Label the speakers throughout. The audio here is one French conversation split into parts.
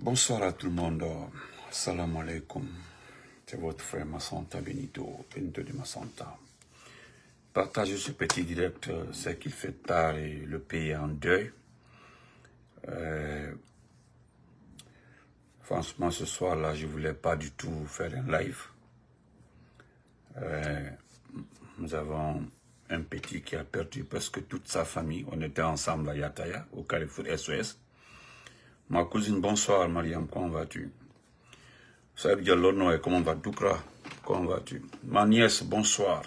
Speaker 1: Bonsoir à tout le monde. Salam alaikum. C'est votre frère Massanta Benito de Massanta. Partagez ce petit direct, c'est qu'il fait tard et le pays est en deuil. Franchement, ce soir-là, je ne voulais pas du tout faire un live. Nous avons un petit qui a perdu presque toute sa famille. On était ensemble à Yataya, au Carrefour SOS. Ma cousine, bonsoir, Mariam, comment vas-tu? Saïd Diallo, et comment va Doukra? Comment vas-tu? Ma nièce, bonsoir,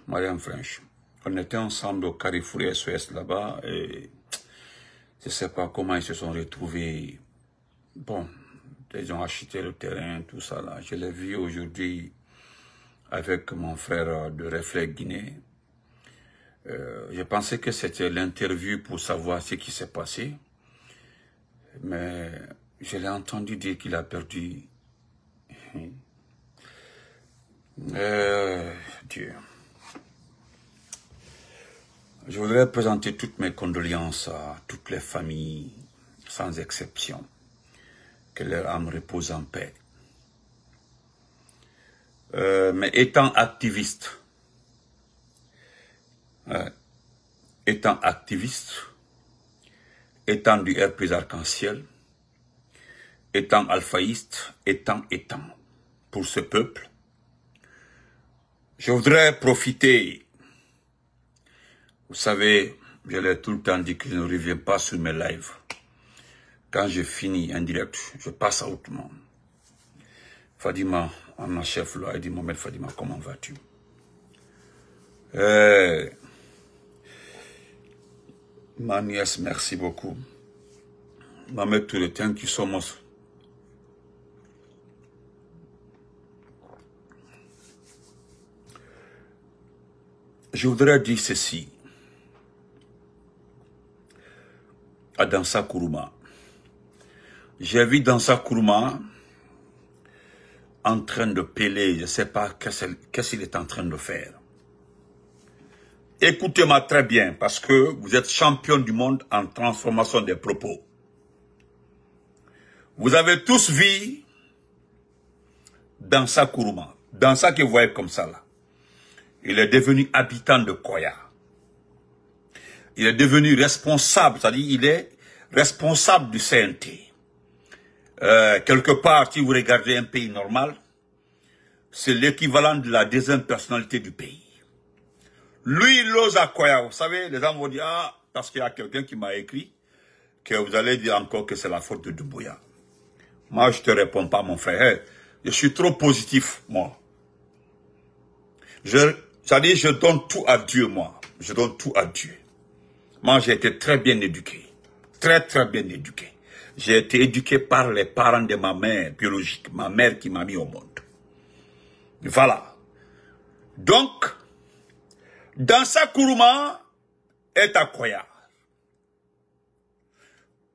Speaker 1: Mariam French. On était ensemble au Carrefour SOS là-bas et je ne sais pas comment ils se sont retrouvés. Bon, ils ont acheté le terrain, tout ça là. Je l'ai vu aujourd'hui avec mon frère de Réflexe Guinée. Je pensais que c'était l'interview pour savoir ce qui s'est passé. Mais je l'ai entendu dire qu'il a perdu. Dieu. Je voudrais présenter toutes mes condoléances à toutes les familles, sans exception. Que leur âme repose en paix. Mais étant activiste, étant du RP Arc-en-Ciel, étant alphaïste, étant, pour ce peuple, je voudrais profiter, vous savez, je l'ai tout le temps dit que je ne reviens pas sur mes lives. Quand je finis un direct, je passe à autre monde. Fadima, ma chef là, elle dit, Mohamed Fadima, comment vas-tu? Ma nièce, merci beaucoup. Mohamed Touré, thank you so much. Je voudrais dire ceci à Dansa Kourouma. J'ai vu Dansa Kourouma en train de péler, je ne sais pas qu'est-ce qu'il est en train de faire. Écoutez-moi très bien, parce que vous êtes champion du monde en transformation des propos. Vous avez tous vu Dansa Kourouma. Dansa que vous voyez comme ça là. Il est devenu habitant de Koya. Il est devenu responsable, c'est-à-dire il est responsable du CNT. Quelque part, si vous regardez un pays normal, c'est l'équivalent de la deuxième personnalité du pays. Lui, il ose à Koya. Vous savez, les gens vont dire, ah, parce qu'il y a quelqu'un qui m'a écrit, que vous allez dire encore que c'est la faute de Doumbouya. Moi, je ne te réponds pas, mon frère. Hey, je suis trop positif, moi. C'est-à-dire, je donne tout à Dieu, moi. Je donne tout à Dieu. Moi, j'ai été très bien éduqué. Très, très bien éduqué. J'ai été éduqué par les parents de ma mère biologique. Ma mère qui m'a mis au monde. Voilà. Donc, Dansa Kourouma est à Koya.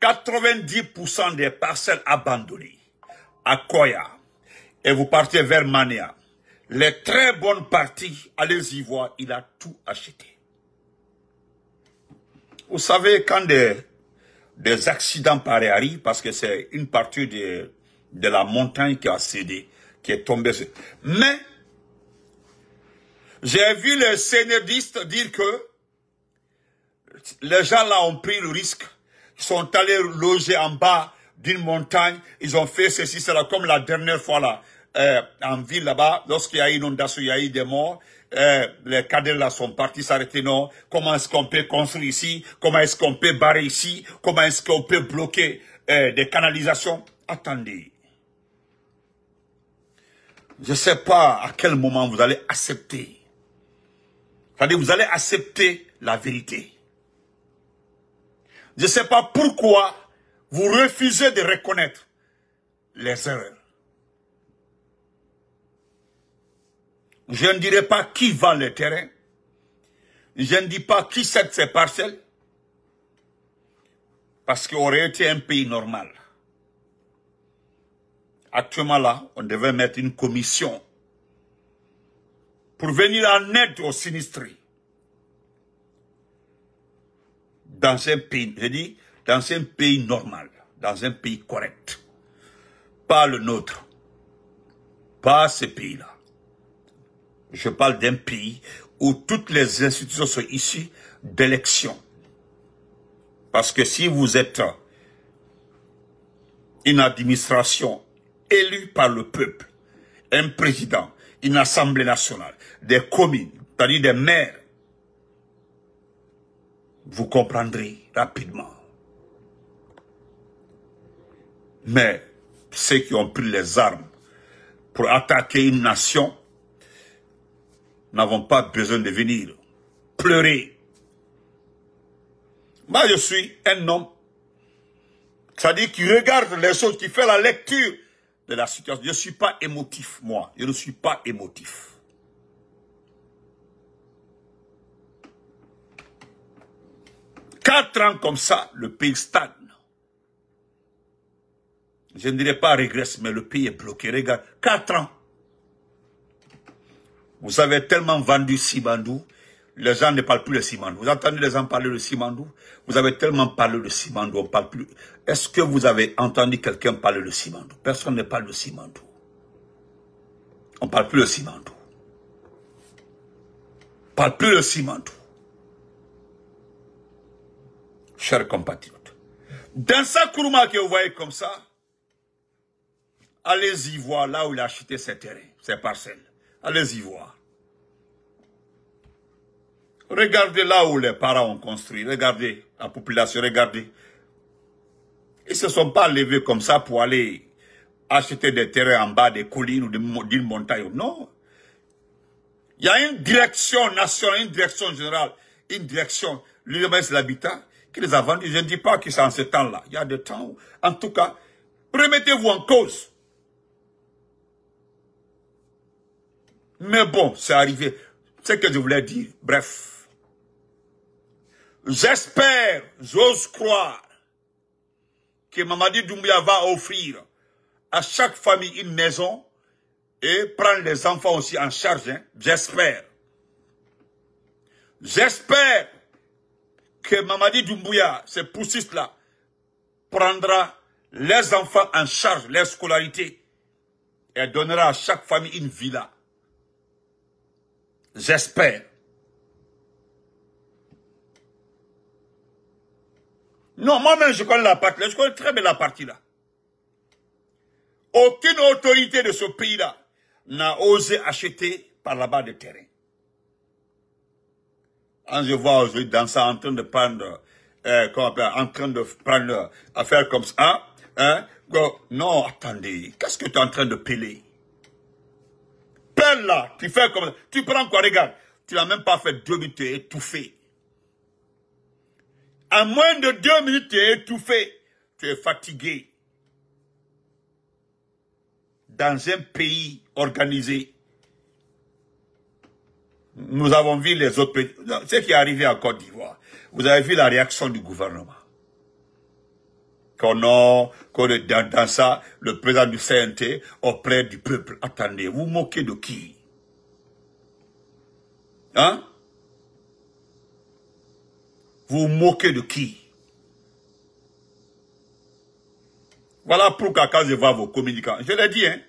Speaker 1: 90% des parcelles abandonnées à Koya. Et vous partez vers Mania. Les très bonnes parties, allez-y voir, il a tout acheté. Vous savez, quand des accidents pareils arrivent, parce que c'est une partie de la montagne qui a cédé, qui est tombée. Mais, j'ai vu les sénédistes dire que les gens là ont pris le risque. Ils sont allés loger en bas d'une montagne. Ils ont fait ceci, cela, comme la dernière fois là. En ville là-bas, lorsqu'il y a eu inondation, il y a eu des morts, les cadres là sont partis s'arrêter, non, comment est-ce qu'on peut construire ici, comment est-ce qu'on peut barrer ici, comment est-ce qu'on peut bloquer des canalisations. Attendez. Je ne sais pas à quel moment vous allez accepter. C'est-à-dire, vous allez accepter la vérité. Je ne sais pas pourquoi vous refusez de reconnaître les erreurs. Je ne dirai pas qui vend le terrain. Je ne dis pas qui cède ses parcelles. Parce qu'il aurait été un pays normal. Actuellement là, on devait mettre une commission pour venir en aide aux sinistrés. Dans un pays, je dis, dans un pays normal, dans un pays correct. pas le nôtre. Pas ce pays-là. Je parle d'un pays où toutes les institutions sont issues d'élections. Parce que si vous êtes une administration élue par le peuple, un président, une assemblée nationale, des communes, c'est-à-dire des maires, vous comprendrez rapidement. Mais ceux qui ont pris les armes pour attaquer une nation n'avons pas besoin de venir pleurer. Moi, je suis un homme, c'est-à-dire qui regarde les choses, qui fait la lecture de la situation. Je ne suis pas émotif, moi. Je ne suis pas émotif. Quatre ans comme ça, le pays stagne. Je ne dirais pas régresse, mais le pays est bloqué. Regarde, 4 ans. Vous avez tellement vendu Simandou, les gens ne parlent plus de Simandou. Vous entendez les gens parler de Simandou? Vous avez tellement parlé de Simandou, on parle plus. Est-ce que vous avez entendu quelqu'un parler de Simandou? Personne ne parle de Simandou. On ne parle plus de Simandou. On ne parle plus de Simandou. Chers compatriotes, dans sa Kourouma que vous voyez comme ça, allez-y voir là où il a acheté ses terrains, ses parcelles. Allez-y voir. Regardez là où les parents ont construit. Regardez la population, regardez. Ils ne se sont pas levés comme ça pour aller acheter des terrains en bas des collines ou d'une montagne. Non. Il y a une direction nationale, une direction générale, une direction, l'UMS de l'habitat, qui les a vendus. Je ne dis pas que c'est en ce temps-là. Il y a des temps où, en tout cas, remettez-vous en cause. Mais bon, c'est arrivé. C'est ce que je voulais dire. Bref. J'espère, j'ose croire que Mamadi Doumbouya va offrir à chaque famille une maison et prendre les enfants aussi en charge. Hein. J'espère. J'espère que Mamadi Doumbouya, ce poussiste-là, prendra les enfants en charge, leur scolarité, et donnera à chaque famille une villa. J'espère. Non, moi-même, je connais la partie là. Je connais très bien la partie là. Aucune autorité de ce pays-là n'a osé acheter par là-bas des terrains. Quand je vois aujourd'hui dans ça en train de prendre, affaire comme ça, non, attendez, qu'est-ce que tu es en train de peler? Pelle là, tu fais comme ça. Tu prends quoi, regarde, tu n'as même pas fait 2 minutes, tu es étouffé. En moins de 2 minutes, tu es étouffé. Tu es fatigué. Dans un pays organisé, nous avons vu les autres pays. Ce qui est arrivé en Côte d'Ivoire, vous avez vu la réaction du gouvernement. Dans ça, le président du CNT auprès du peuple. Attendez, vous moquez de qui? Hein? Vous moquez de qui? Voilà pourquoi quand je vois vos communicants, je l'ai dit, hein,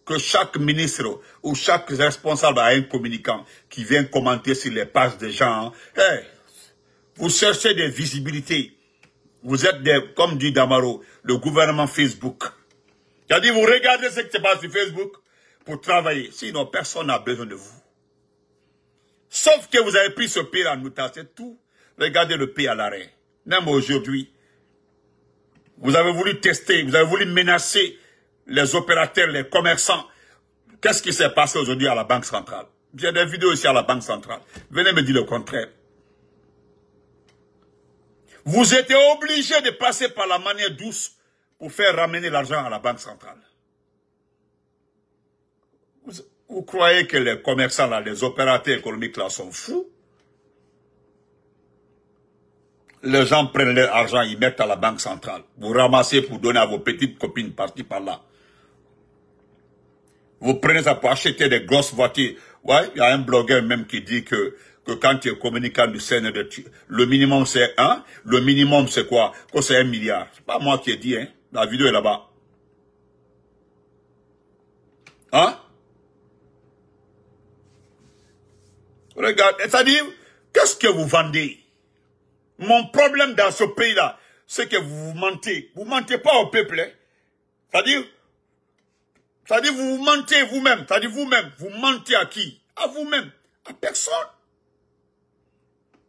Speaker 1: que chaque ministre ou chaque responsable a un communicant qui vient commenter sur les pages des gens. Hey, vous cherchez des visibilités. Vous êtes comme dit Damaro, le gouvernement Facebook. C'est-à-dire, vous regardez ce qui se passe sur Facebook pour travailler. Sinon, personne n'a besoin de vous. Sauf que vous avez pris ce pays en otage, c'est tout. Regardez le pays à l'arrêt. Même aujourd'hui, vous avez voulu tester, vous avez voulu menacer les opérateurs, les commerçants. Qu'est-ce qui s'est passé aujourd'hui à la Banque centrale? J'ai des vidéos ici à la Banque centrale. Venez me dire le contraire. Vous étiez obligé de passer par la manière douce pour faire ramener l'argent à la Banque centrale. Vous croyez que les commerçants, là, les opérateurs économiques là sont fous? Les gens prennent leur argent, ils mettent à la Banque centrale. Vous ramassez pour donner à vos petites copines parties par là. Vous prenez ça pour acheter des grosses voitures. Ouais, il y a un blogueur même qui dit que quand tu es communicant du CND, le minimum c'est 1, le minimum c'est quoi? Que c'est 1 milliard. C'est pas moi qui ai dit, hein. La vidéo est là-bas. Hein? Regarde, c'est-à-dire, qu'est-ce que vous vendez? Mon problème dans ce pays-là, c'est que vous mentez. Vous mentez pas au peuple. Hein? C'est-à-dire, vous vous mentez vous-même. C'est-à-dire, vous-même, vous mentez à qui? À vous-même. À personne.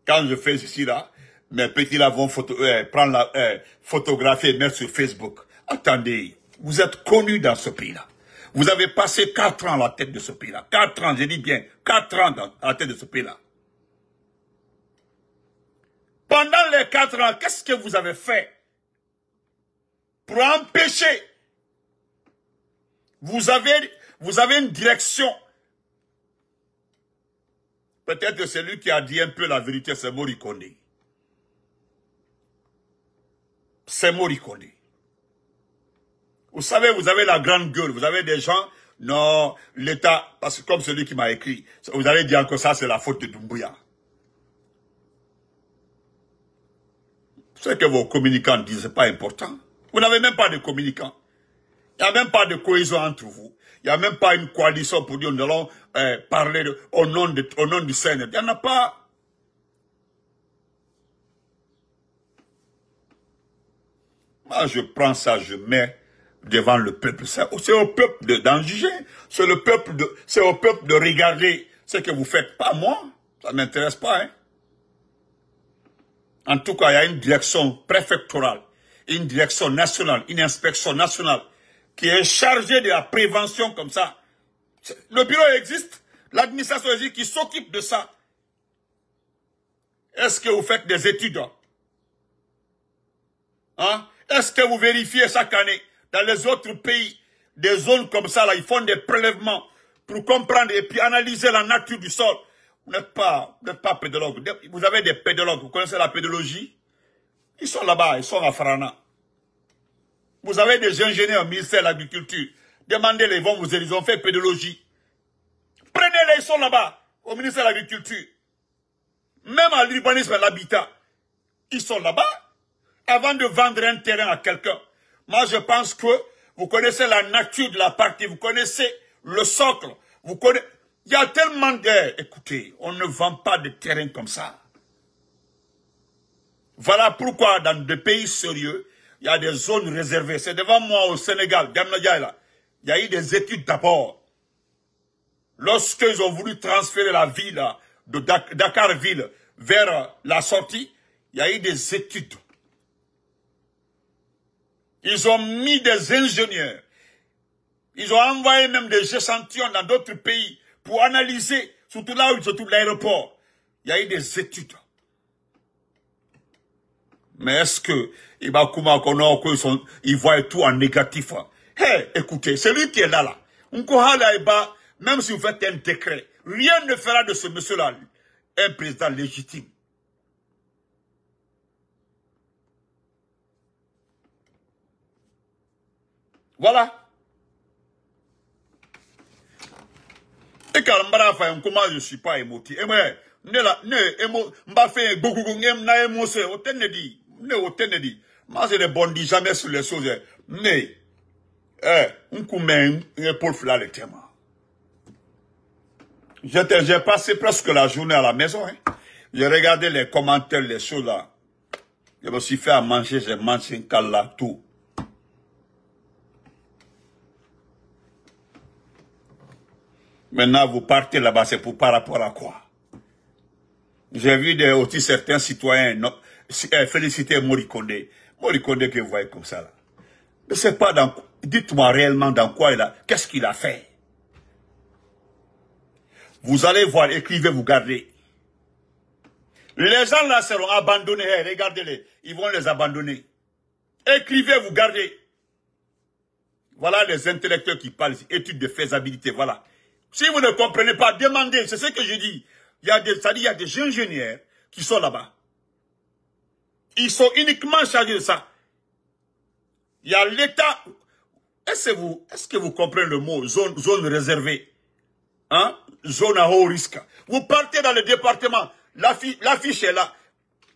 Speaker 1: Quand je fais ceci là, mes petits là vont prendre la photographie et mettre sur Facebook. Attendez, vous êtes connus dans ce pays-là. Vous avez passé 4 ans à la tête de ce pays-là. 4 ans, je dis bien, 4 ans à la tête de ce pays-là. Pendant les 4 ans, qu'est-ce que vous avez fait pour empêcher? Vous avez une direction. Peut-être que celui qui a dit un peu la vérité, c'est Mori Kondé. C'est Mori Kondé. Vous savez, vous avez la grande gueule. Vous avez des gens, non, l'État, parce que comme celui qui m'a écrit, vous allez dire que ça, c'est la faute de Doumbouya. Ce que vos communicants disent, ce n'est pas important. Vous n'avez même pas de communicants. Il n'y a même pas de cohésion entre vous. Il n'y a même pas une coalition pour dire nous allons parler au nom du Seigneur. Il n'y en a pas. Moi, je prends ça, je mets devant le peuple. C'est au peuple d'en juger. C'est au peuple de regarder ce que vous faites. Pas moi. Ça ne m'intéresse pas. Hein. En tout cas, il y a une direction préfectorale, une direction nationale, une inspection nationale qui est chargée de la prévention comme ça. Le bureau existe, l'administration existe qui s'occupe de ça. Est-ce que vous faites des études? Hein? Est-ce que vous vérifiez chaque année dans les autres pays, des zones comme ça, là, ils font des prélèvements pour comprendre et puis analyser la nature du sol? Vous n'êtes pas pédologue. Vous avez des pédologues. Vous connaissez la pédologie? Ils sont là-bas, ils sont à Farana. Vous avez des ingénieurs au ministère de l'Agriculture. Demandez-les, ils ont fait pédologie. Prenez-les, ils sont là-bas, au ministère de l'Agriculture. Même à l'urbanisme et l'habitat. Ils sont là-bas. Avant de vendre un terrain à quelqu'un. Moi, je pense que vous connaissez la nature de la partie. Vous connaissez le socle. Vous connaissez... Il y a tellement de... Écoutez, on ne vend pas de terrain comme ça. Voilà pourquoi dans des pays sérieux, il y a des zones réservées. C'est devant moi au Sénégal, il y a eu des études d'abord. Lorsqu'ils ont voulu transférer la ville de Dakar-Ville vers la sortie, il y a eu des études. Ils ont mis des ingénieurs. Ils ont envoyé même des échantillons dans d'autres pays pour analyser, surtout là où se trouve l'aéroport. Il y a eu des études. Mais est-ce que Ibakuma Kono, ils voient tout en négatif? Hey, écoutez, celui qui est là, même si vous faites un décret, rien ne fera de ce monsieur-là un président légitime. Voilà. Et quand je ne suis pas émotif. Moi, je ne bondis jamais sur les choses. Mais, j'ai passé presque la journée à la maison. Hein. J'ai regardé les commentaires, les choses là. Je me suis fait à manger, j'ai mangé un cala, tout. Maintenant, vous partez là-bas, c'est pour par rapport à quoi? J'ai vu aussi certains citoyens féliciter Mori Kondé. Mori Kondé que vous voyez comme ça là. Mais c'est pas dans... Dites-moi réellement dans quoi il a... Qu'est-ce qu'il a fait? Vous allez voir, écrivez, vous gardez. Les gens là seront abandonnés. Hey, regardez-les. Ils vont les abandonner. Écrivez, vous gardez. Voilà les intellectuels qui parlent ici. Études de faisabilité, voilà. Si vous ne comprenez pas, demandez. C'est ce que je dis. Il y a des ingénieurs qui sont là-bas. Ils sont uniquement chargés de ça. Il y a l'État. Est-ce que vous comprenez le mot zone réservée? Hein? Zone à haut risque. Vous partez dans le département. L'affiche est là.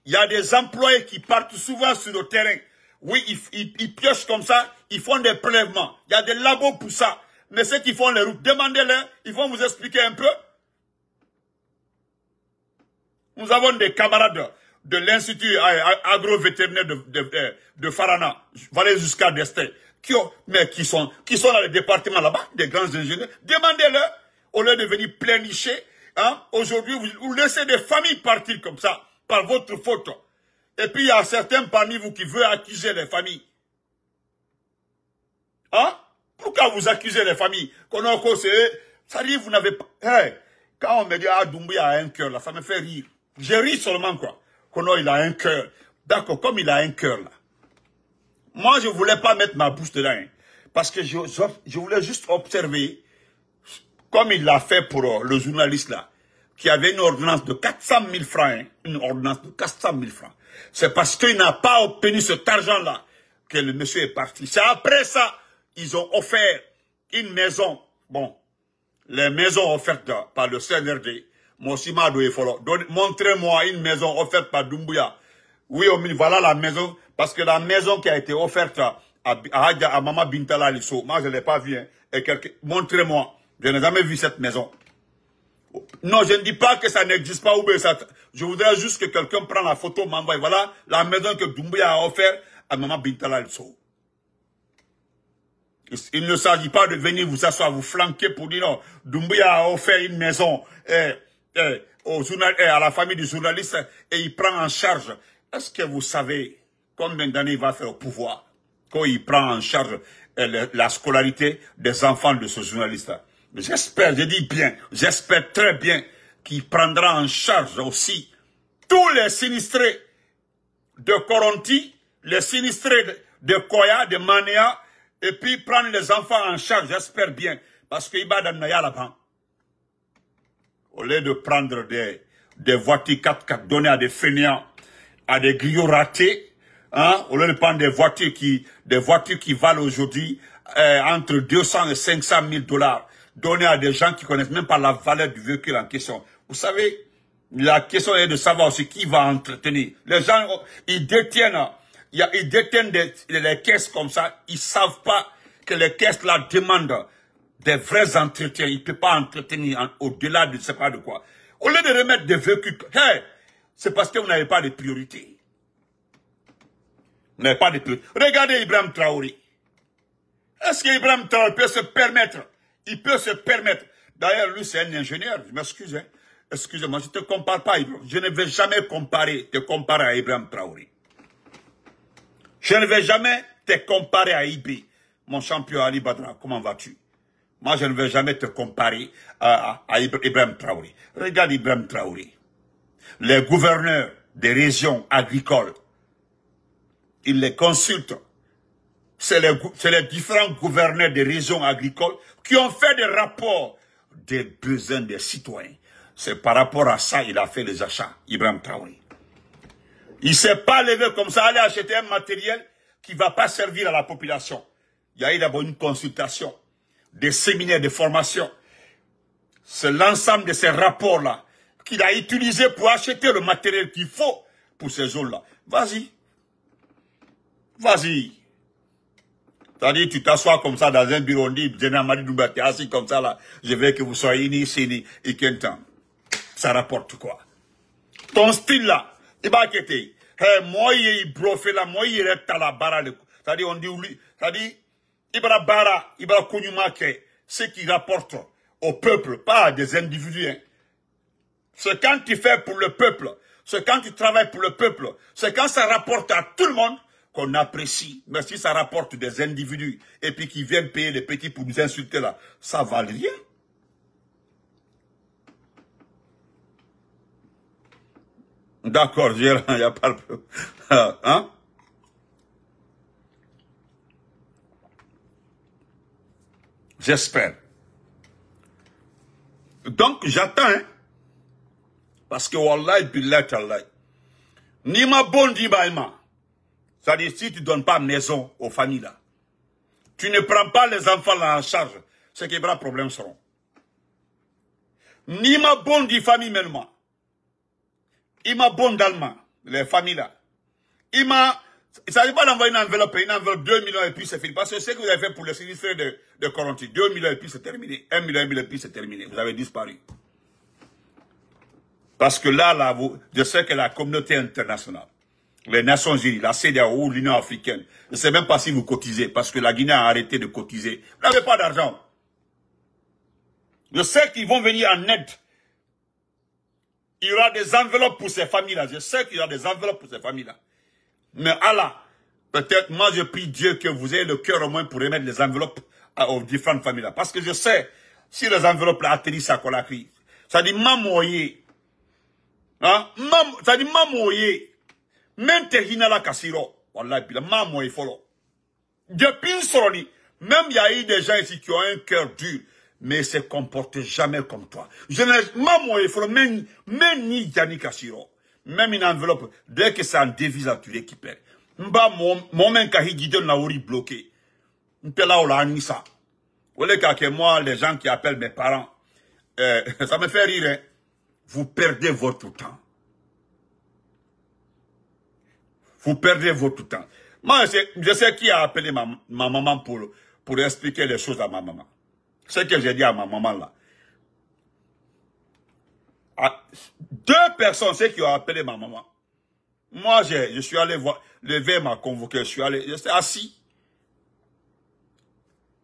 Speaker 1: Il y a des employés qui partent souvent sur le terrain. Oui, ils piochent comme ça. Ils font des prélèvements. Il y a des labos pour ça. Mais ceux qui font les routes, demandez-leur, ils vont vous expliquer un peu. Nous avons des camarades de l'Institut agro-vétérinaire de Farana, Valais jusqu'à Destin, qui sont dans les départements là-bas, des grands ingénieurs. Demandez-leur, au lieu de venir pleinicher, hein, aujourd'hui, vous laissez des familles partir comme ça, par votre faute. Et puis, il y a certains parmi vous qui veulent accuser les familles. Hein? Pourquoi vous accusez les familles? Ça dit, vous n'avez pas... Hey, quand on me dit, ah, Doumbouya a un cœur, là, ça me fait rire. Je ris seulement, quoi. Kono, il a un cœur. D'accord, comme il a un cœur, là. Moi, je ne voulais pas mettre ma bouche dedans. Hein, parce que je voulais juste observer, comme il l'a fait pour le journaliste, là, qui avait une ordonnance de 400 000 francs. Hein, une ordonnance de 400 000 francs. C'est parce qu'il n'a pas obtenu cet argent-là que le monsieur est parti. C'est après ça, ils ont offert une maison. Bon, les maisons offertes par le CNRD, montrez-moi une maison offerte par Doumbouya. Oui, voilà la maison, parce que la maison qui a été offerte à Maman Bintala Lisso, moi je ne l'ai pas vue. Hein, montrez-moi, je n'ai jamais vu cette maison. Non, je ne dis pas que ça n'existe pas. Je voudrais juste que quelqu'un prenne la photo, m'envoie. Voilà la maison que Doumbouya a offerte à Maman Bintala Lisso. Il ne s'agit pas de venir vous asseoir, vous flanquer pour dire non, Doumbouya a offert une maison à la famille du journaliste et il prend en charge. Est-ce que vous savez combien d'années il va faire au pouvoir quand il prend en charge la scolarité des enfants de ce journaliste? J'espère, je dis bien, j'espère très bien qu'il prendra en charge aussi tous les sinistrés de Koronti, les sinistrés de Koya, de Manéa, et puis prendre les enfants en charge, j'espère bien, parce qu'il va dans Naya là-bas. Au lieu de prendre des voitures 4x4 données à des fainéants, à des griots ratés, hein, au lieu de prendre des voitures qui valent aujourd'hui entre 200 et 500 000 $, données à des gens qui connaissent même pas la valeur du véhicule en question. Vous savez, la question est de savoir aussi qui va entretenir. Les gens, ils détiennent des caisses comme ça, ils savent pas que les caisses là demandent des vrais entretiens. Ils ne peuvent pas entretenir au-delà de je ne sais pas de quoi. Au lieu de remettre des véhicules, hey, c'est parce que vous n'avez pas de priorité. Vous n'avez pas de priorité. Regardez Ibrahim Traoré. Est-ce qu'Ibrahim Traoré peut se permettre? Il peut se permettre. D'ailleurs, lui, c'est un ingénieur. Je m'excuse. Hein. Excusez-moi, je ne te compare pas, Ibrahim. Je ne vais jamais te comparer à Ibrahim Traoré. Je ne vais jamais te comparer à Ibi. Mon champion Ali Badra, comment vas-tu? Moi, je ne vais jamais te comparer à Ibrahim Traoré. Regarde Ibrahim Traoré. Les gouverneurs des régions agricoles, ils les consultent. C'est les différents gouverneurs des régions agricoles qui ont fait des rapports des besoins des citoyens. C'est par rapport à ça qu'il a fait les achats, Ibrahim Traoré. Il ne s'est pas levé comme ça, aller acheter un matériel qui ne va pas servir à la population. Il y a eu d'abord une consultation, des séminaires de formation. C'est l'ensemble de ces rapports-là qu'il a utilisé pour acheter le matériel qu'il faut pour ces zones-là. Vas-y. Vas-y. C'est-à-dire, tu t'assois comme ça dans un bureau, on dit, t'es assis comme ça là, je veux que vous soyez ici, et qu'un ça rapporte quoi? Ton style là, il va quitter. Moi, il brofé là, moi, il est à la barre. C'est-à-dire, on dit, c'est-à-dire, il va bara, il va konyumake, ce qui rapporte au peuple, pas à des individus. Hein. C'est quand tu fais pour le peuple, c'est quand tu travailles pour le peuple, c'est quand ça rapporte à tout le monde qu'on apprécie. Mais si ça rapporte des individus et puis qui viennent payer les petits pour nous insulter là, ça ne vale rien. D'accord, il n'y a pas de... Hein? J'espère. Donc, j'attends, hein? Parce que, wallahi, billahi, tallahi. Ni ma bonne di baïma. C'est-à-dire, si tu ne donnes pas maison aux familles là, tu ne prends pas les enfants là en charge, c'est que les problèmes seront. Ni ma bonne di famille maintenant. Il m'a bon d'allemand, les familles là. Il m'a, Il ne s'agit pas d'envoyer une enveloppe 2 millions et puis c'est fini. Parce que c'est ce que vous avez fait pour le sinistre de Coronti. 2 millions et puis c'est terminé. 1 million et puis c'est terminé. Vous avez disparu. Parce que là, je sais que la communauté internationale, les Nations Unies, la CEDEAO, l'Union africaine, je ne sais même pas si vous cotisez, parce que la Guinée a arrêté de cotiser. Vous n'avez pas d'argent. Je sais qu'ils vont venir en aide. Il y aura des enveloppes pour ces familles-là. Je sais qu'il y aura des enveloppes pour ces familles-là. Mais Allah, peut-être, moi je prie Dieu que vous ayez le cœur au moins pour remettre les enveloppes aux différentes familles-là. Parce que je sais, si les enveloppes-là atterrissent à Conakry, ça dit mamoyer. Hein? Ça dit mamoyer. Même Tehina la Kassiro. Wallah, puis la mamoyer follow. Depuis Soroni, même il y a eu des gens ici qui ont un cœur dur, mais ne se comportent jamais comme toi. Je n'ai mamoyer follow, même ni Yannick Kassiro. Même une enveloppe, dès que c'est en devise, tu récupères. Mba, mon mec qui guide na ori bloqué. M'pela ou la anissa. Ou les cas que moi, les gens qui appellent mes parents, ça me fait rire, hein. Vous perdez votre temps. Vous perdez votre temps. Moi, je sais qui a appelé ma maman pour expliquer les choses à ma maman. Ce que j'ai dit à ma maman là. Deux personnes, c'est qui ont appelé ma maman. Moi, je suis allé voir, le verre m'a convoqué, je suis assis.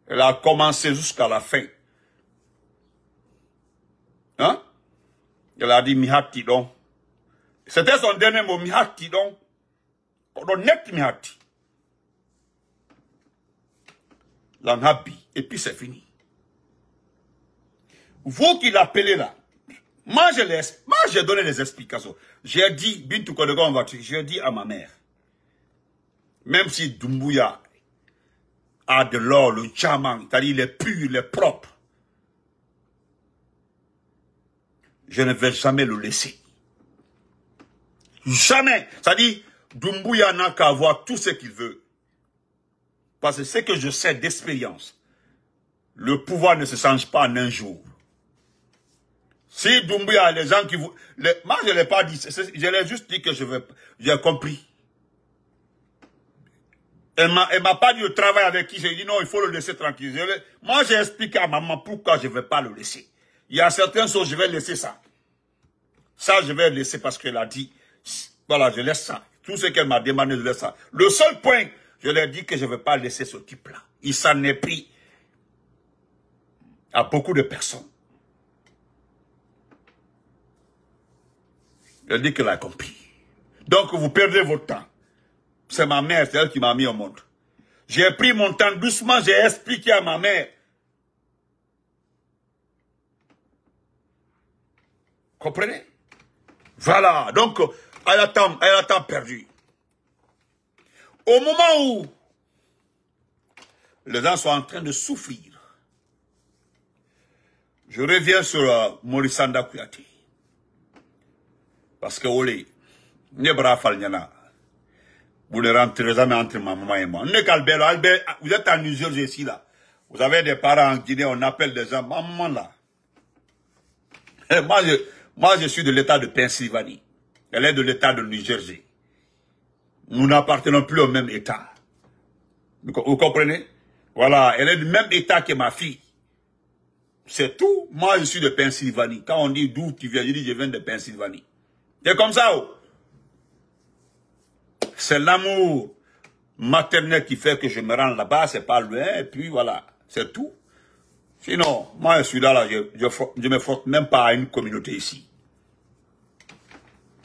Speaker 1: Elle a commencé jusqu'à la fin. Hein? Elle a dit Mihati donc. C'était son dernier mot, Mihati donc. Net Mihati. L'anhabi. Et puis c'est fini. Vous qui l'appelez là, moi j'ai donné des explications. J'ai dit, Bintou Kodegon va tuer, j'ai dit à ma mère, même si Doumbouya a de l'or, le diamant, c'est-à-dire il est pur, il est propre, je ne vais jamais le laisser. Jamais. C'est-à-dire, Doumbouya n'a qu'à avoir tout ce qu'il veut. Parce que ce que je sais d'expérience, le pouvoir ne se change pas en un jour. Si Doumbouya, les gens qui vous... moi, je ne l'ai pas dit. Je l'ai juste dit que j'ai compris. Elle m'a pas dit le travail avec qui. J'ai dit non, il faut le laisser tranquille. Moi, j'ai expliqué à maman pourquoi je ne vais pas le laisser. Il y a certaines choses, je vais laisser ça. Ça, je vais laisser parce qu'elle a dit, voilà, je laisse ça. Tout ce qu'elle m'a demandé, je laisse ça. Le seul point, je lui ai dit que je ne vais pas laisser ce type-là. Il s'en est pris à beaucoup de personnes. Elle dit qu'elle a compris. Donc, vous perdez votre temps. C'est ma mère, c'est elle qui m'a mis au monde. J'ai pris mon temps doucement, j'ai expliqué à ma mère. Comprenez? Voilà. Donc, elle a temps perdu. Au moment où les gens sont en train de souffrir, je reviens sur Maurice Sanda Kouyaté. Parce que, olé, Nebra Falnyana, vous ne rentrez jamais entre ma maman et moi. Albert, vous êtes en Niger ici, là. Vous avez des parents en Guinée, on appelle des gens, maman, là. Moi, je suis de l'État de Pennsylvanie. Elle est de l'État de New Jersey. Nous n'appartenons plus au même État. Vous comprenez? Voilà, elle est du même État que ma fille. C'est tout. Moi, je suis de Pennsylvanie. Quand on dit d'où tu viens, je dis je viens de Pennsylvanie. C'est comme ça. Oh. C'est l'amour maternel qui fait que je me rends là-bas, c'est pas loin, et puis voilà, c'est tout. Sinon, moi, je suis là, je me frotte même pas à une communauté ici.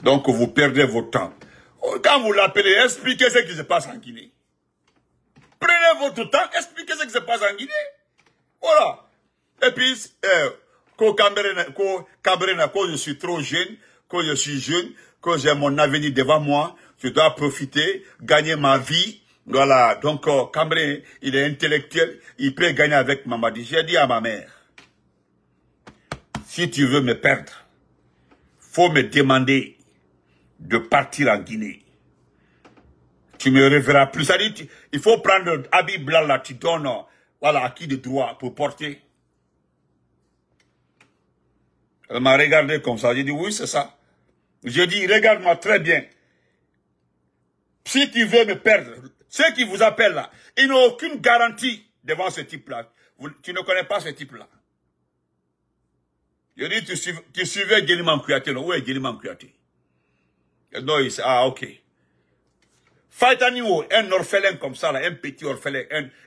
Speaker 1: Donc, vous perdez votre temps. Quand vous l'appelez, expliquez ce qui se passe en Guinée. Prenez votre temps, expliquez ce qui se passe en Guinée. Voilà. Et puis, quand je suis trop jeune, quand je suis jeune, quand j'ai mon avenir devant moi, je dois profiter, gagner ma vie. Voilà. Donc, Cambré, il est intellectuel, il peut gagner avec Mamadi. J'ai dit à ma mère, si tu veux me perdre, faut me demander de partir en Guinée. Tu me reverras plus. Ça dit, il faut prendre habit blanc là, tu donnes, voilà, acquis de droit pour porter. Elle m'a regardé comme ça. J'ai dit, oui, c'est ça. J'ai dit, regarde-moi très bien. Si tu veux me perdre, ceux qui vous appellent là, ils n'ont aucune garantie devant ce type-là. Tu ne connais pas ce type-là. Je dis, tu suivais Guélimam Kouyaté, non? Où est Guélimam Kouyaté? Non, il ah, ok. Faitaniwo, un orphelin comme ça, là, un petit orphelin,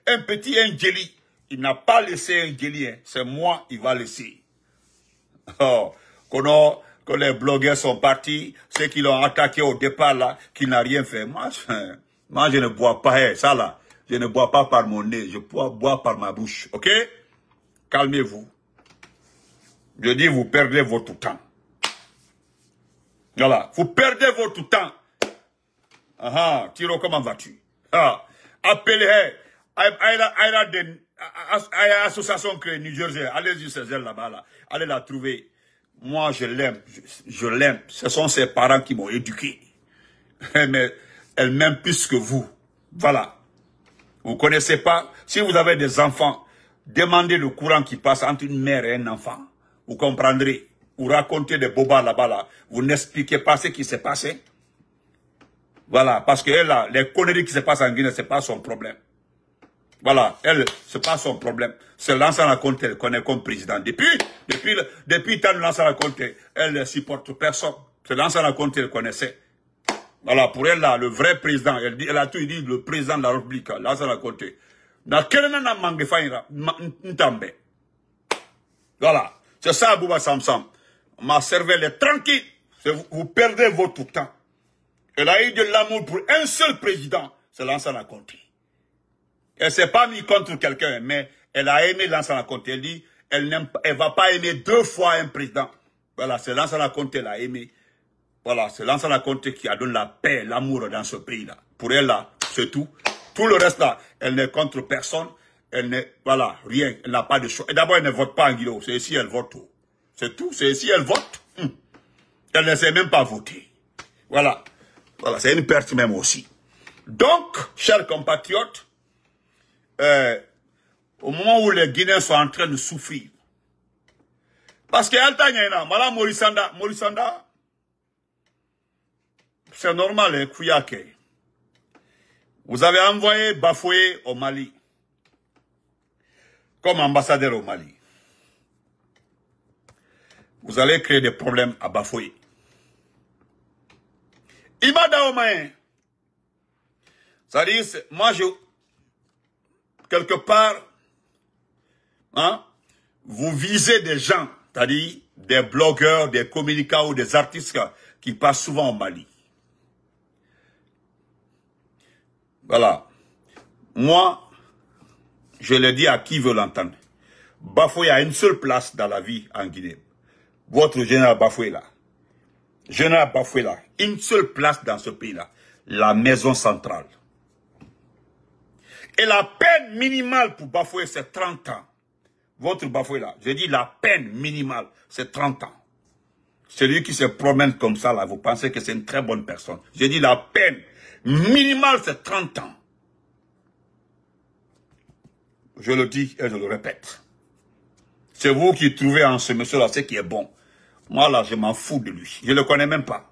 Speaker 1: un petit Ngeli. Il n'a pas laissé un Ngeli, hein. C'est moi, il va laisser. Oh, quand les blogueurs sont partis, ceux qui l'ont attaqué au départ, là, qui n'a rien fait. Moi, je ne bois pas, hein, ça là. Je ne bois pas par mon nez, je bois par ma bouche, ok? Calmez-vous. Je dis, vous perdez votre temps. Voilà, vous perdez votre temps. Ah, Tiro, comment vas-tu? Ah, appelez, association créée New Jersey, allez-y, c'est elle là-bas, là. Allez la trouver. Moi, je l'aime, je l'aime. Ce sont ses parents qui m'ont éduqué. Mais elle m'aime plus que vous. Voilà. Vous ne connaissez pas, si vous avez des enfants, demandez le courant qui passe entre une mère et un enfant. Vous comprendrez. Vous racontez des bobas là-bas, là. Vous n'expliquez pas ce qui s'est passé. Voilà, parce que elle, là, les conneries qui se passent en Guinée, c'est pas son problème. Voilà, elle, c'est pas son problème. C'est Lansana Conté qu'on est comme président. Depuis tant de Lansana Conté, elle ne supporte personne. C'est Lansana Conté qu'elle connaissait. Voilà, pour elle, là, le vrai président, elle a tout dit, le président de la République, Lansana Conté. Voilà, c'est ça, Bouba Samsam. Ma cervelle est tranquille. Vous perdez votre temps. Elle a eu de l'amour pour un seul président, c'est Lansana Conté. Elle ne s'est pas mise contre quelqu'un, mais elle a aimé Lansana Conté. Elle dit, elle ne va pas aimer deux fois un président. Voilà, c'est Lansana Conté qu'elle a aimé. Voilà, c'est Lansana Conté qui a donné la paix, l'amour dans ce pays-là. Pour elle, là, c'est tout. Tout le reste, là, elle n'est contre personne. Elle n'est, voilà, rien. Elle n'a pas de choix. Et d'abord, elle ne vote pas en Guinée. C'est ici, elle vote tout. C'est tout. C'est ici, elle vote. Elle ne sait même pas voter. Voilà. Voilà, c'est une perte même aussi. Donc, chers compatriotes, au moment où les Guinéens sont en train de souffrir, parce que Madame Morisanda, c'est normal, hein, Kouyake. Vous avez envoyé Bafoué au Mali, comme ambassadeur au Mali. Vous allez créer des problèmes à Bafoué. Imada Omayen. C'est-à-dire, moi, quelque part, hein, vous visez des gens, c'est-à-dire des blogueurs, des communicants ou des artistes qui passent souvent au Mali. Voilà. Moi, je le dis à qui veut l'entendre. Bafoué a une seule place dans la vie en Guinée. Votre général Bafoué là. Général Bafoué là. Une seule place dans ce pays-là. La maison centrale. Et la peine minimale pour Bafoué, c'est 30 ans. Votre Bafoué là. Je dis la peine minimale, c'est 30 ans. Celui qui se promène comme ça là, vous pensez que c'est une très bonne personne. Je dis la peine minimale, c'est 30 ans. Je le dis et je le répète. C'est vous qui trouvez en ce monsieur-là ce qui est bon. Moi là, je m'en fous de lui. Je ne le connais même pas.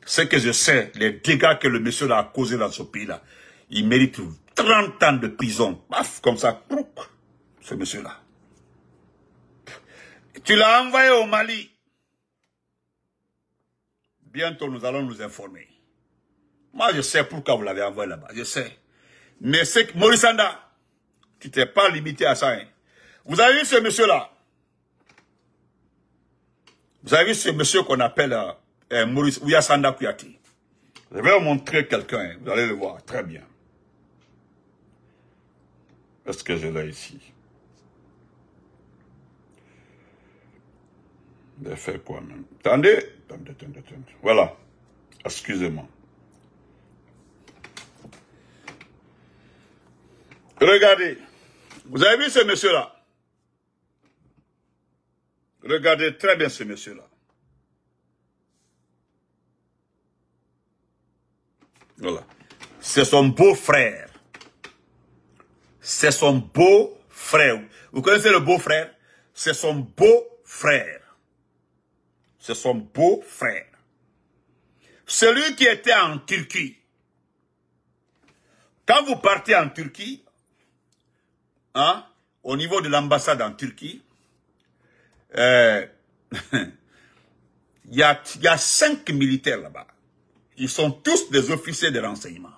Speaker 1: Ce que je sais, les dégâts que le monsieur là a causés dans ce pays-là, il mérite 30 ans de prison. Paf, comme ça, ce monsieur-là. Tu l'as envoyé au Mali. Bientôt, nous allons nous informer. Moi, je sais pourquoi vous l'avez envoyé là-bas. Je sais. Mais c'est que Morisanda, tu t'es pas limité à ça. Hein. Vous avez vu ce monsieur-là? Vous avez vu ce monsieur qu'on appelle Maurice Ouyasanda Kouyaté? Je vais vous montrer quelqu'un. Hein. Vous allez le voir très bien. Est-ce que je l'ai ici? Je vais faire quoi même? Attendez. Attendez. Voilà. Excusez-moi. Regardez. Vous avez vu ce monsieur-là? Regardez très bien ce monsieur-là. Voilà. C'est son beau-frère. C'est son beau-frère. Vous connaissez le beau-frère? C'est son beau-frère. C'est son beau-frère. Celui qui était en Turquie, quand vous partez en Turquie, hein, au niveau de l'ambassade en Turquie, il y a 5 militaires là-bas. Ils sont tous des officiers de renseignement.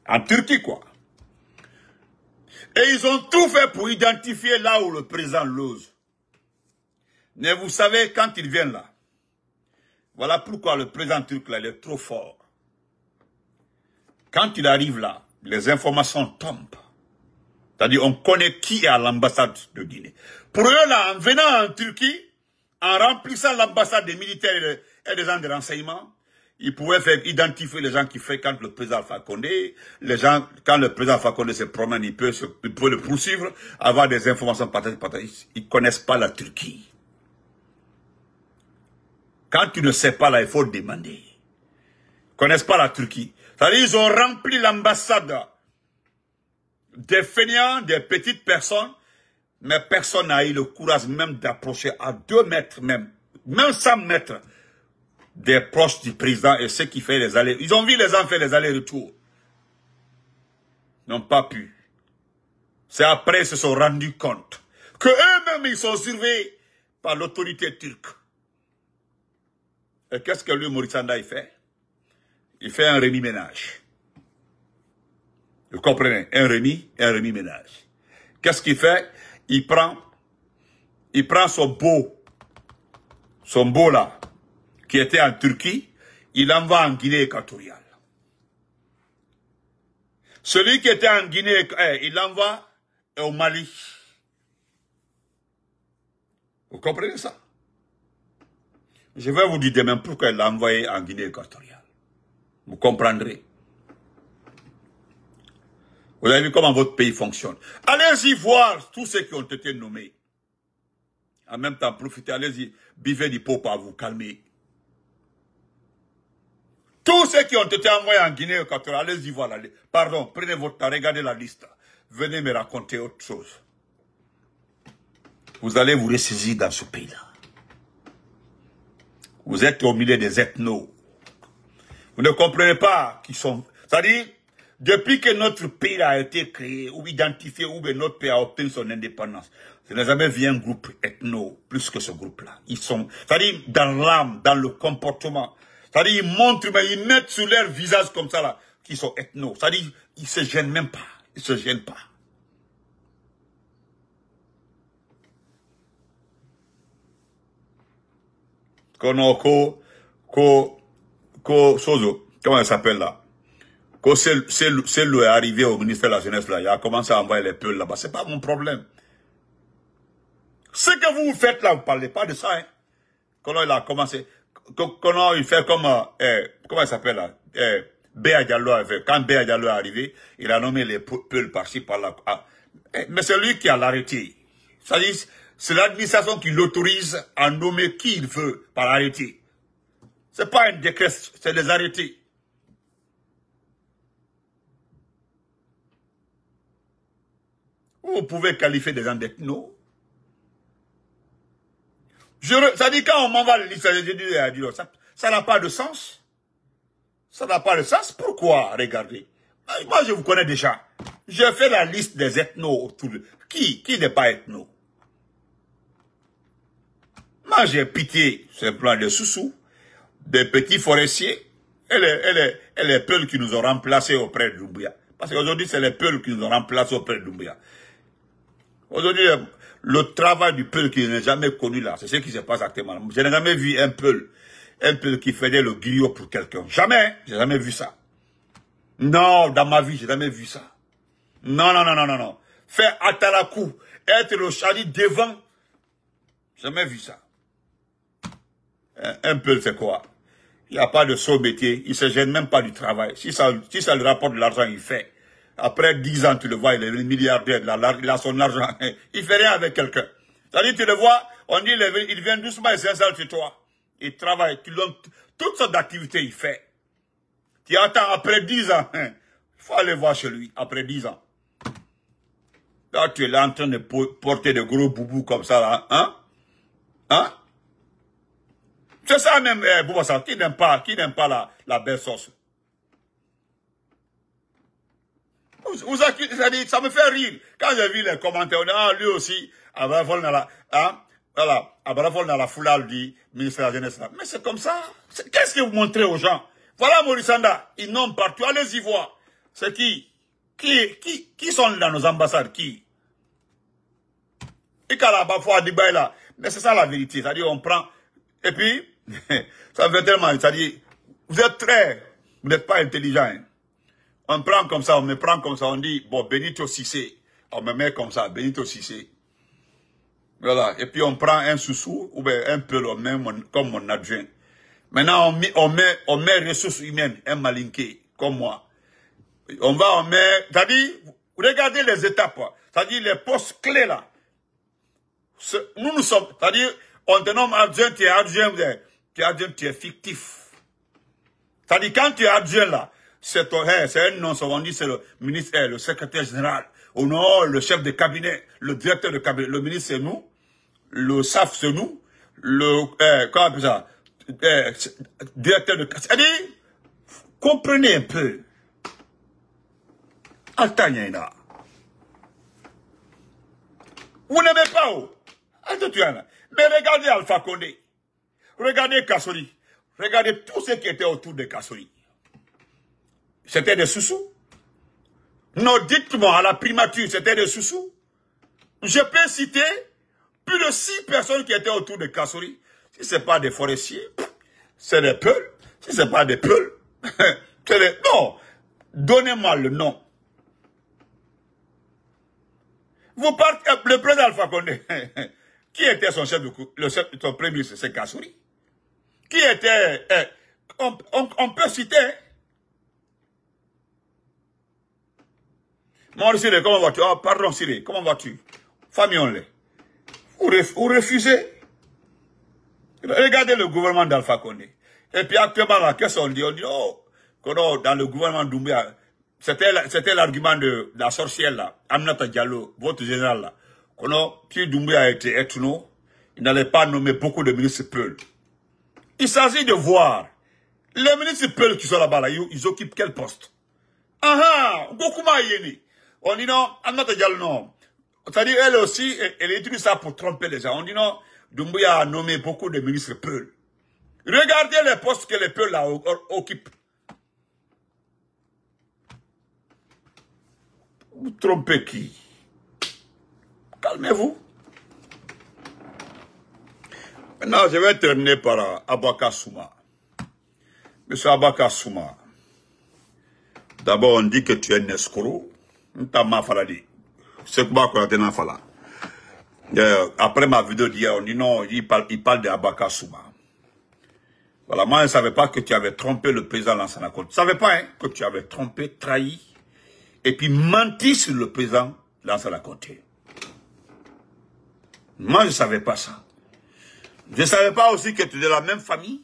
Speaker 1: En Turquie, quoi. Et ils ont tout fait pour identifier là où le président lose. Mais vous savez, quand ils viennent là, voilà pourquoi le président turc là, il est trop fort. Quand il arrive là, les informations tombent. C'est-à-dire, on connaît qui est à l'ambassade de Guinée. Pour eux là, en venant en Turquie, en remplissant l'ambassade des militaires et des gens de renseignement, ils pouvaient faire identifier les gens qui fréquentent le président Alpha Condé. Les gens, quand le président Alpha Condé se promène, ils peuvent le poursuivre, avoir des informations partagées. Ils ne connaissent pas la Turquie. Quand tu ne sais pas là, il faut demander. Ils ne connaissent pas la Turquie. C'est-à-dire, ils ont rempli l'ambassade des fainéants, des petites personnes, mais personne n'a eu le courage même d'approcher à 2 mètres même 100 mètres des proches du président et ceux qui font les allers. Ils ont vu les gens faire les allers-retours. Ils n'ont pas pu. C'est après qu'ils se sont rendus compte que eux-mêmes ils sont surveillés par l'autorité turque. Et qu'est-ce que lui, Maurice Sanda, il fait? Il fait un remis-ménage. Vous comprenez? Un remis-ménage. Qu'est-ce qu'il fait? Il prend son beau là, qui était en Turquie, il l'envoie en Guinée équatoriale. Celui qui était en Guinée, il l'envoie au Mali. Vous comprenez ça? Je vais vous dire demain pourquoi il l'a envoyé en Guinée équatoriale. Vous comprendrez. Vous avez vu comment votre pays fonctionne. Allez-y voir tous ceux qui ont été nommés. En même temps, profitez, allez-y, buvez du pot pour vous calmer. Tous ceux qui ont été envoyés en Guinée équatoriale, allez-y voir. Pardon, prenez votre temps, regardez la liste. Venez me raconter autre chose. Vous allez vous ressaisir dans ce pays-là. Vous êtes au milieu des ethnos. Vous ne comprenez pas qui sont... C'est-à-dire, depuis que notre pays a été créé ou identifié, ou que notre pays a obtenu son indépendance, je n'ai jamais vu un groupe ethno plus que ce groupe-là. Ils sont, c'est-à-dire, dans l'âme, dans le comportement. C'est-à-dire, ils montrent, mais ils mettent sur leur visage comme ça, là, qu'ils sont ethno. C'est-à-dire, ils ne se gênent même pas. Ils ne se gênent pas. Sozo, comment elle s'appelle là? C'est lui est arrivé au ministère de la Jeunesse là, il a commencé à envoyer les peuls là-bas. C'est pas mon problème. Ce que vous faites là, vous ne parlez pas de ça. Hein. Quand il a commencé, quand il fait comme, comment il s'appelle là? Béa Diallo avait, quand Béa Diallo est arrivé, il a nommé les peuls par-ci, par-là. Mais c'est lui qui a l'arrêté. C'est-à-dire, c'est l'administration qui l'autorise à nommer qui il veut par arrêté. C'est pas un décret, c'est des arrêtés. Vous pouvez qualifier des gens d'ethno. Ça dit quand on m'envoie le liste, ça n'a pas de sens. Ça n'a pas de sens. Pourquoi? Regardez. Moi, je vous connais déjà. Je fais la liste des ethnos autour de... Qui n'est pas ethno? Moi, j'ai pitié, simplement des sous-sous, des petits forestiers, et les peuls qui nous ont remplacés auprès de Doumbouya. Parce qu'aujourd'hui, c'est les peuls qui nous ont remplacés auprès de Doumbouya. Aujourd'hui, le travail du peul qui n'est jamais connu là, c'est ce qui se passe actuellement. Je n'ai jamais vu un peul qui faisait le griot pour quelqu'un. Jamais, j'ai jamais vu ça. Non, dans ma vie, j'ai jamais vu ça. Non. Faire atalakou, être le chali devant, jamais vu ça. Un peul, c'est quoi? Il n'y a pas de saut métier, il ne se gêne même pas du travail. Si ça lui rapporte de l'argent, il fait. Après 10 ans, tu le vois, il est milliardaire, il a son argent. Il fait rien avec quelqu'un. C'est-à-dire, tu le vois, on dit, il vient doucement et s'installe chez toi. Il travaille, toutes sortes d'activités, il fait. Tu attends après 10 ans, il faut aller voir chez lui, après 10 ans. Là, tu es là en train de porter de gros boubous comme ça, là, hein? C'est ça même, Boubassar, qui n'aime pas la belle sauce. Ça me fait rire. Quand j'ai vu les commentaires, on dit, ah, lui aussi, Abrafol dans la foulade du ministère de la Jeunesse. Mais c'est comme ça. Qu'est-ce que vous montrez aux gens? Voilà Maurice Sanda, ils nomment partout. Allez-y voir. C'est qui sont dans nos ambassades? Qui? Et quand la fois Dubaï là. Mais c'est ça la vérité. C'est-à-dire, on prend. Et puis, ça fait tellement. C'est-à-dire, vous n'êtes pas intelligent. Hein. On prend comme ça, on me prend comme ça, on dit, bon, Benito Cissé. On me met comme ça, Benito Cissé. Voilà. Et puis, on prend un sous-sous, ou bien un peu le même, comme mon adjoint. Maintenant, on met ressources humaines, un malinqué, comme moi. On met, c'est-à-dire, regardez les étapes, c'est-à-dire les postes clés là. Nous sommes, c'est-à-dire, on te nomme adjoint, tu es fictif. C'est-à-dire, quand tu es adjoint là, c'est un nom, on dit c'est le ministre, le secrétaire général, ou non, le chef de cabinet, le directeur de cabinet, le ministre c'est nous, le SAF c'est nous, comment on appelle ça, directeur de cabinet. C'est-à-dire, comprenez un peu. Altagna. Vous n'aimez pas où? Mais regardez Alpha Condé. Regardez Kassori. Regardez tous ceux qui étaient autour de Kassori. C'était des sous-sous. Non, dites-moi, à la primature, c'était des sous-sous. Je peux citer plus de 6 personnes qui étaient autour de Kassori. Si ce n'est pas des forestiers, c'est des peuls. Si ce n'est pas des peuls, c'est des... Non, donnez-moi le nom. Vous partez, le président Alpha Condé, qui était son chef de coup, son premier ministre, c'est Kassori. Qui était, on peut citer, Maurice Siré, comment vas-tu? Oh, pardon Siré, comment vas-tu? Famille on l'est. Vous refusez. Regardez le gouvernement d'Alpha Condé. Et puis actuellement, là, qu'est-ce qu'on dit? On dit, oh, dans le gouvernement d'Oumbéa, c'était l'argument de la sorcière là, Aminata Diallo, votre général là. Si Doumbouya a été ethno, il n'allait pas nommer beaucoup de ministres Peuls. Il s'agit de voir les ministres Peuls qui sont là-bas, là, ils occupent quel poste? Ah ah, Gokuma Yeni. On dit non, Aminata Diallo non. C'est-à-dire, elle aussi, elle utilise ça pour tromper les gens. On dit non, Doumbouya a nommé beaucoup de ministres Peuls. Regardez les postes que les Peuls là occupent. Vous trompez qui? Calmez-vous. Maintenant, je vais terminer par Abaka Souma. Monsieur Abaka Souma, d'abord, on dit que tu es un escroc. C'est quoi qu'on a dit fala. Après ma vidéo d'hier, on dit non, il parle de Abaka Souma. Voilà, moi, je ne savais pas que tu avais trompé le président Lansana Conté. Je ne savais pas hein, que tu avais trompé, trahi, et puis menti sur le président Lansana Conté. Moi, je ne savais pas ça. Je ne savais pas aussi que tu es de la même famille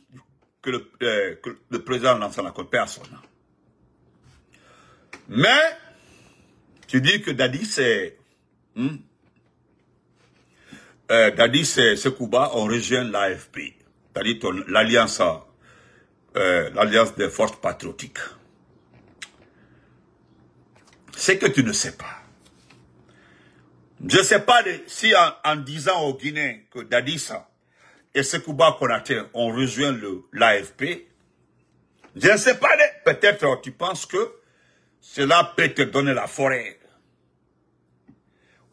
Speaker 1: que le président Lansana Conté, personne. Mais, tu dis que Dadi, c'est... Dadi, c'est Sekouba, on rejoint l'AFP. C'est-à-dire l'alliance des forces patriotiques. C'est que tu ne sais pas. Je ne sais pas si en disant aux Guinéens que Dadissa et Sekouba Konaté ont rejoint l'AFP, je ne sais pas, peut-être tu penses que cela peut te donner la forêt.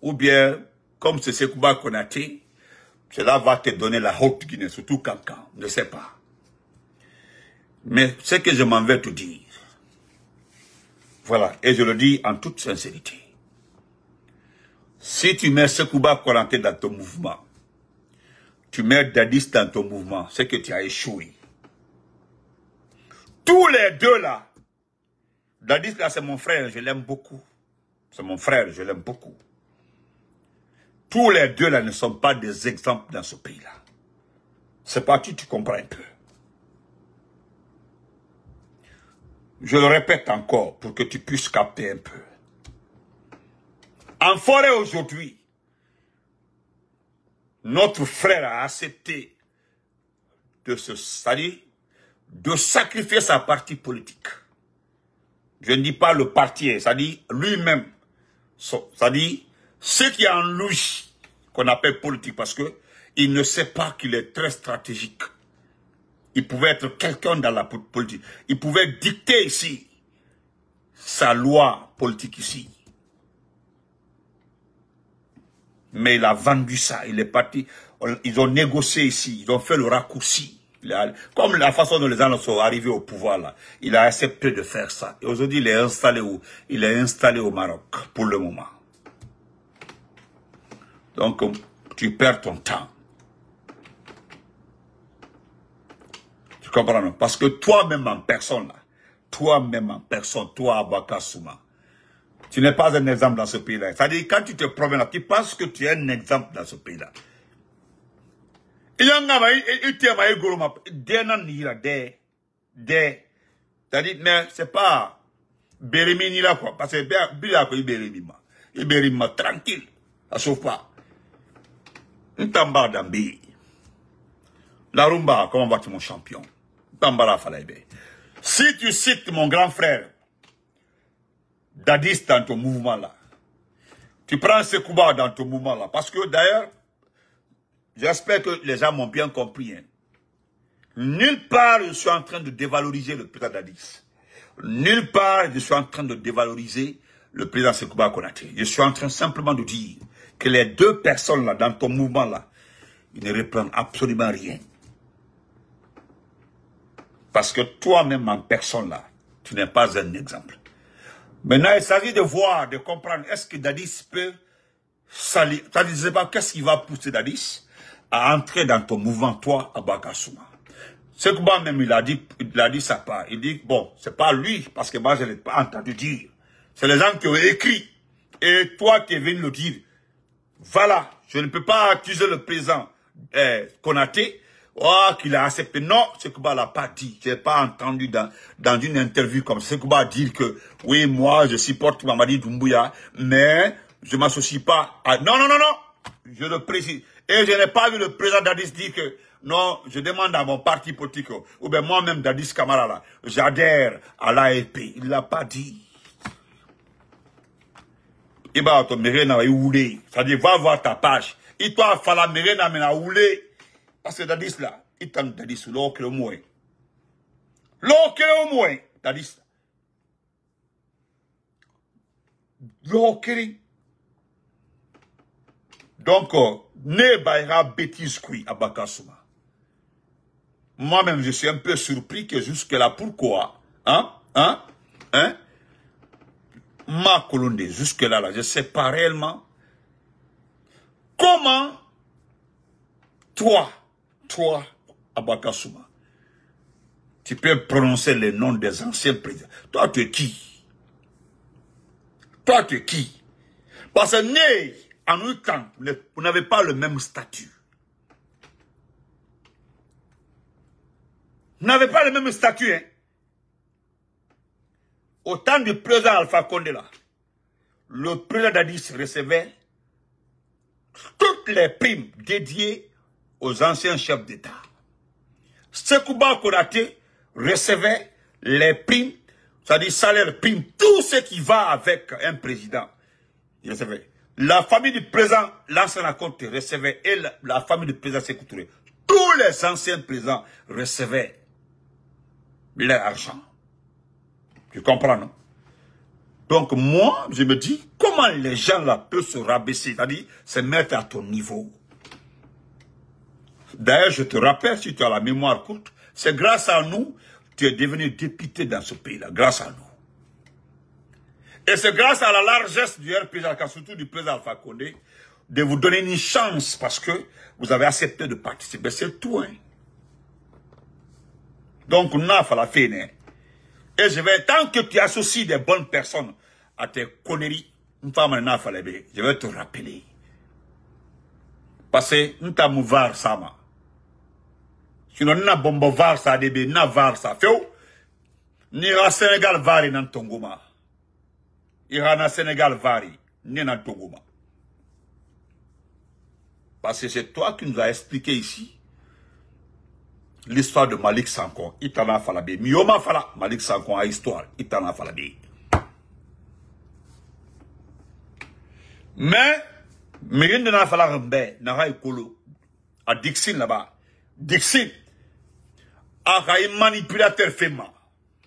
Speaker 1: Ou bien, comme c'est Sekouba Konaté, cela va te donner la haute Guinée, surtout Kankan, je ne sais pas. Mais ce que je m'en vais te dire, voilà, et je le dis en toute sincérité. Si tu mets Sekouba Konaté dans ton mouvement, tu mets Dadis dans ton mouvement, c'est que tu as échoué. Tous les deux là, Dadis là c'est mon frère, je l'aime beaucoup. C'est mon frère, je l'aime beaucoup. Tous les deux là ne sont pas des exemples dans ce pays-là. C'est pas tu comprends un peu. Je le répète encore pour que tu puisses capter un peu. En forêt aujourd'hui, notre frère a accepté c'est-à-dire de sacrifier sa partie politique. Je ne dis pas le parti, c'est-à-dire lui-même, c'est-à-dire ce qui est en lui, qu'on appelle politique, parce que il ne sait pas qu'il est très stratégique. Il pouvait être quelqu'un dans la politique. Il pouvait dicter ici sa loi politique ici. Mais il a vendu ça, il est parti. Ils ont négocié ici, ils ont fait le raccourci. Comme la façon dont les gens sont arrivés au pouvoir là, il a accepté de faire ça. Et aujourd'hui, il est installé où? Il est installé au Maroc, pour le moment. Donc, tu perds ton temps. Tu comprends, non? Parce que toi-même en personne, là, toi-même en personne, toi, Abaka Souma, tu n'es pas un exemple dans ce pays-là. C'est-à-dire, quand tu te promènes là, tu penses que tu es un exemple dans ce pays-là. C'est-à-dire, mais c'est pas Bérémi ni là, quoi. Parce que Bérémi, tranquille. Ça chauffe pas. Ntamba Dambi. La rumba, comment vas-tu, mon champion? Ntamba la Falaïbe. Si tu cites mon grand frère, Dadis dans ton mouvement là, tu prends Sekouba dans ton mouvement là, parce que d'ailleurs, j'espère que les gens m'ont bien compris. Hein. Nulle part je suis en train de dévaloriser le président Dadis. Nulle part je suis en train de dévaloriser le président Sekouba Konaté. Je suis en train simplement de dire que les deux personnes là, dans ton mouvement là, ils ne reprennent absolument rien. Parce que toi-même en personne là, tu n'es pas un exemple. Maintenant, il s'agit de voir, de comprendre, est-ce que Dadis peut salir, c'est-à-dire, je ne sais pas qu'est-ce qui va pousser Dadis à entrer dans ton mouvement, toi, à Bakasouma. Sekouba même, il a dit sa part. Il dit, bon, c'est pas lui, parce que moi, je ne l'ai pas entendu dire. C'est les gens qui ont écrit. Et toi qui es venu le dire. Voilà, je ne peux pas accuser le président Konaté. Oh, qu'il a accepté. Non, Sekouba l'a pas dit. Je n'ai pas entendu dans une interview comme Sekouba dire que, oui, moi, je supporte Mamadi Doumbouya, mais je ne m'associe pas à... Non, non, non, non. Je le précise. Et je n'ai pas vu le président Dadis dire que, non, je demande à mon parti politique, ou bien moi-même, Dadis Kamara, là, j'adhère à l'AFP. Il ne l'a pas dit. Il va te mérena oulé. C'est-à-dire, va voir ta page. Il doit falloir mérena mena oulé. Parce que Dadis là, il t'a Dadis l'eau que le moins. L'eau que le moins. Dadis. L'eau que donc, ne baira bêtise qui à Bakasouma. Moi-même, je suis un peu surpris que jusque-là, pourquoi? Ma Kolonde, jusque-là, là, je ne sais pas réellement comment toi, Abakasouma, tu peux prononcer les noms des anciens présidents. Toi, tu es qui? Toi, tu es qui? Parce que né, en nous temps, vous n'avez pas le même statut. Vous n'avez pas le même statut, hein? Au temps du président Alpha Condé, là, le président Dadis recevait toutes les primes dédiées aux anciens chefs d'État. Sekouba Konaté recevait les primes, c'est-à-dire salaire, primes, tout ce qui va avec un président. Il recevait. La famille du président Lansana Conté recevait, et la famille du président Sékou Touré, tous les anciens présidents recevaient leur argent. Tu comprends, non? Donc moi, je me dis, comment les gens là peuvent se rabaisser, c'est-à-dire se mettre à ton niveau. D'ailleurs, je te rappelle, si tu as la mémoire courte, c'est grâce à nous, tu es devenu député dans ce pays-là, grâce à nous. Et c'est grâce à la largesse du RPG, surtout du président Alpha Condé, de vous donner une chance parce que vous avez accepté de participer. C'est tout, hein. Donc, on a fait la fête. Et tant que tu associes des bonnes personnes à tes conneries, je vais te rappeler. Parce que nous t'avons var sama. Sinon, nous n'avons pas var ça, nous n'avons var ça. Ni au Sénégal vari nan Tongoma. Irana Sénégal vari, ni nan Tongoma. Parce que c'est toi qui nous as expliqué ici l'histoire de Malik Sankon, Itana Falabé. Mioma Fala, Malik Sankon a histoire, Itana Falabé. Mais, Mirin de Nafalarembe, Nara Ekolo, à Dixin là-bas. Dixin, a manipulateur fema.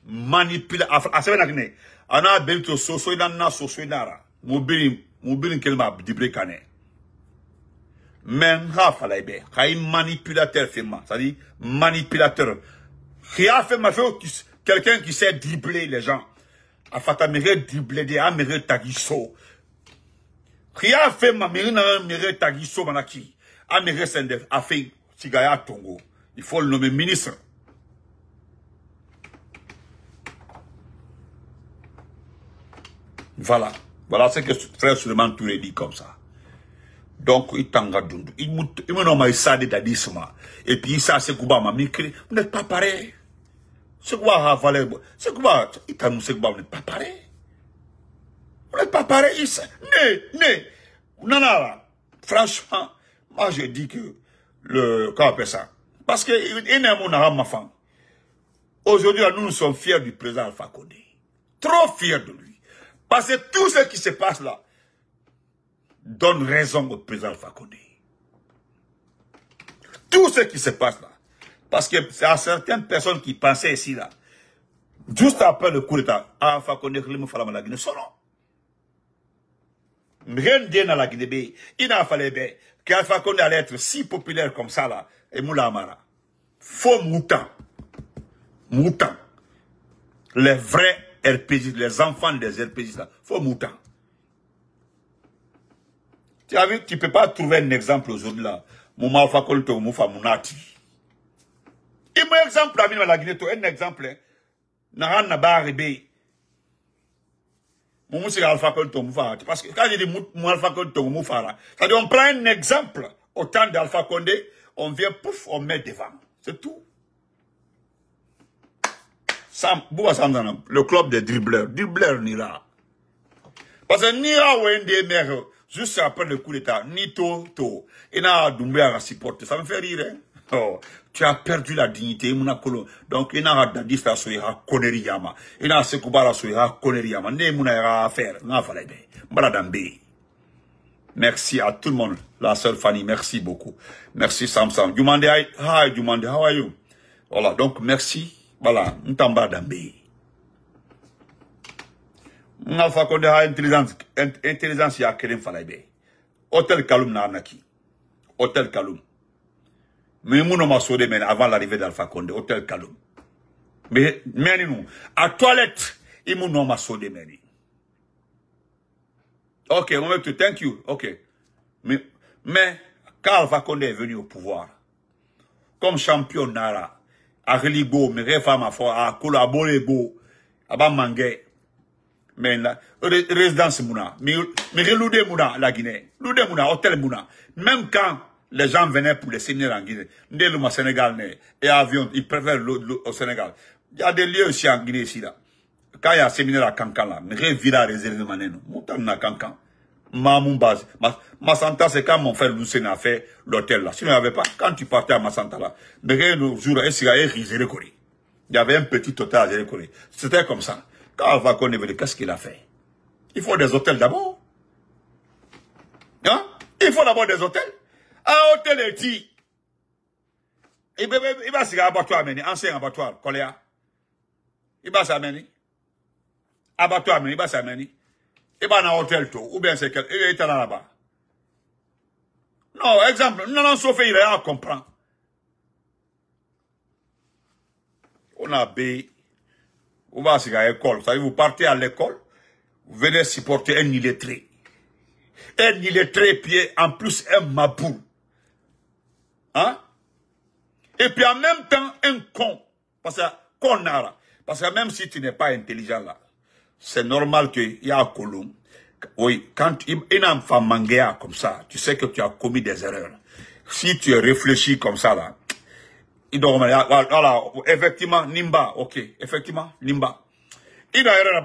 Speaker 1: Manipulateur, a Sevenakne, Ana Belto Soso, Nana Soso, Nara, Moubin Kelma, Dibrekane. Men ha Falaibe, Kaï manipulateur fema, c'est-à-dire manipulateur. Qui a fait ma fait quelqu'un qui sait dribbler les gens. A Fatamere dribbler des Amere Tagiso. Qui a fait ma mère Tagiso Manaki. Amere Sendef a fait Tigaya Tongo. Il faut le nommer ministre. Voilà. Voilà ce que frère Suleiman Touré dit comme ça. Donc, il tanga dundu. Il me nomme ça d'adisma. Et puis, ça, c'est Kouba m'a micré. Vous n'êtes pas pareil. C'est quoi, Valère? C'est quoi, il t'a annoncé que vous n'êtes pas pareil. Vous n'êtes pas pareil. Non, franchement, moi, je dis que comment on appelle ça? Parce que, il n'est ma femme. Aujourd'hui, nous sommes fiers du président Alpha Condé. Trop fiers de lui. Parce que tout ce qui se passe là donne raison au président Alpha Condé. Tout ce qui se passe là. Parce que c'est à certaines personnes qui pensaient ici là, juste après le coup d'État, Alpha Condé, la Guinée, son nom. Rien de dans la Guinée, il n'a fallu qu'Alpha Condé allait être si populaire comme ça là, et Moula Amara. Faux mouton. Mouton. Les vrais RPG, les enfants des RPG là, faux mouton. Tu as vu, tu ne peux pas trouver un exemple aujourd'hui là. Mouma Alpha Condé, Moufa Mounati. Il m'a exemple à la Guinée, un exemple. Naran Naba Rébé. Moumou c'est Alpha Condé Moufa. Parce que quand je dis Mou Alpha Condé Moufa, ça dit on prend un exemple au temps d'Alpha Condé, on vient pouf, on met devant. C'est tout. Le club des dribbleurs. Dribbleurs Nira. Parce que Nira ou un des maires, juste après le coup d'État, ni to. Il n'a Doumbé à supporter. Ça me fait rire, hein. Oh, tu as perdu la dignité, donc il n'a pas dit ça sur la Koneriama. Il n'a pas Koubara sur la Koneriama. Il n'a affaire. Merci à tout le monde. La sœur Fanny, merci beaucoup. Merci Samsam. Dumande, hi, Dumande, how are you? Voilà, donc merci. Voilà, Ntamba Dambe. Alpha Condé a intelligence ya Kerem Falaibe. Hôtel Kaloum na Anaki. Hôtel Kaloum. Mais mon nom a sauté avant l'arrivée d'Alpha Condé, Hôtel Kaloum. Mais nous, à toilette, il mon nom a sauté meni. Ok, on va te thank you. Ok. Mais quand Alpha Condé est venu au pouvoir, comme champion Nara, à Religo, mais réforme à collaborer go, à Bamangé, mais la résidence Mouna, mais reloudé Mouna, la Guinée, loudé Mouna, hôtel Mouna, même quand les gens venaient pour les séminaires en Guinée, au Sénégal, et avion, ils préfèrent au Sénégal. Il y a des lieux aussi en Guinée, ici, là. Quand il y a un séminaire à Kankan, là, mais villa réservé, maneno, Moutana Kankan. Mamoubaz. Massanta, c'est quand mon frère Lucien a fait l'hôtel là. Sinon, il n'y avait pas. Quand tu partais à Massanta là, mais le jour, il y avait un petit hôtel à Zérékoré. C'était comme ça. Quand Alpha Condé veut dire, qu'est-ce qu'il a fait? Il faut des hôtels d'abord. Hein? Il faut d'abord des hôtels. Un hôtel est dit. Il va se faire abattoir amener. Ancien abattoir, Coléa. Il va s'amener. Abattoir amener, il va s'amener. Il va dans un hôtel tout, ou bien c'est quel, il est là-bas. Non, exemple, non, sauf il est à comprendre. On a B, on va à l'école, vous savez, vous partez à l'école, vous venez supporter un illettré. Un illettré, puis en plus un mabou. Hein? Et puis en même temps, un con. Parce que, parce que même si tu n'es pas intelligent là, c'est normal qu'il y a un colon. Oui, quand une femme mangea comme ça, tu sais que tu as commis des erreurs. Si tu es réfléchi comme ça, là, voilà, effectivement, Nimba, ok, effectivement, Nimba. Il a erreur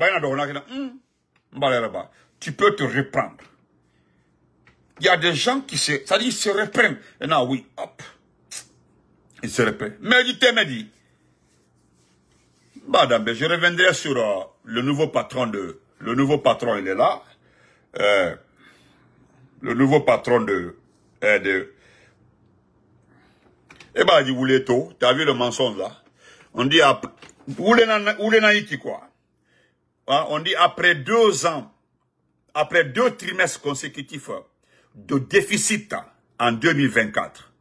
Speaker 1: là-bas, tu peux te reprendre. Il y a des gens qui se reprennent. Et non, oui, hop. Il se répète. Mais du Temedi. Madame, je reviendrai sur le nouveau patron, il est là. Le nouveau patron eh ben, il voulait tout. T'as vu le mensonge là? On dit, quoi? Hein? On dit, après 2 ans, après 2 trimestres consécutifs de déficit en 2024,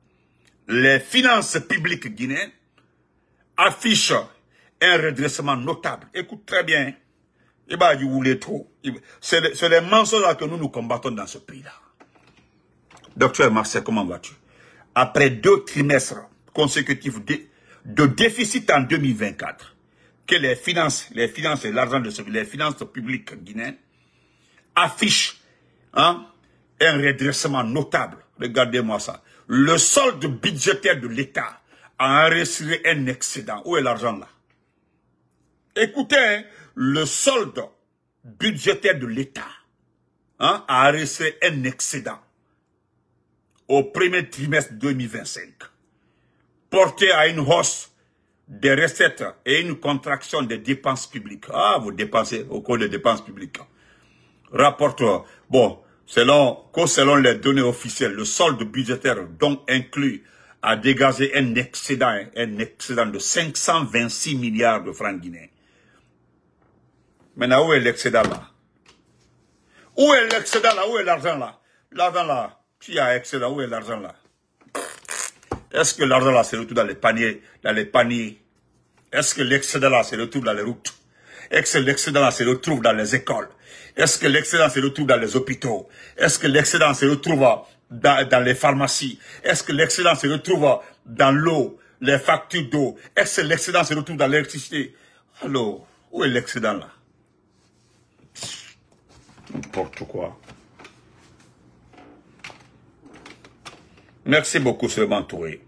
Speaker 1: les finances publiques guinéennes affichent un redressement notable. Écoute très bien. Eh ben, il voulait trop. C'est les mensonges là que nous combattons dans ce pays-là. Docteur Marcel, comment vas-tu? Après 2 trimestres consécutifs de déficit en 2024, que les finances et l'argent les finances publiques guinéennes affichent un redressement notable. Regardez-moi ça. Le solde budgétaire de l'État a enregistré un excédent. Où est l'argent là? Écoutez, hein, le solde budgétaire de l'État a enregistré un excédent au premier trimestre 2025, porté à une hausse des recettes et une contraction des dépenses publiques. Ah, vous dépensez au cours des dépenses publiques. Rapporte, bon, selon les données officielles, le solde budgétaire donc inclus a dégagé un excédent de 526 milliards de francs guinéens. Maintenant, où est l'excédent là? Où est l'excédent là? Où est l'argent là? L'argent là, qui a excédent, où est l'argent là? Est-ce que l'argent là se retrouve dans les paniers? Est-ce que l'excédent là se retrouve dans les routes? Est-ce que l'excédent là se retrouve dans les écoles? Est-ce que l'excédent se retrouve dans les hôpitaux? Est-ce que l'excédent se retrouve dans les pharmacies? Est-ce que l'excédent se retrouve dans l'eau, les factures d'eau? Est-ce que l'excédent se retrouve dans l'électricité? Alors, où est l'excédent là? N'importe quoi. Merci beaucoup, Seulement Touré.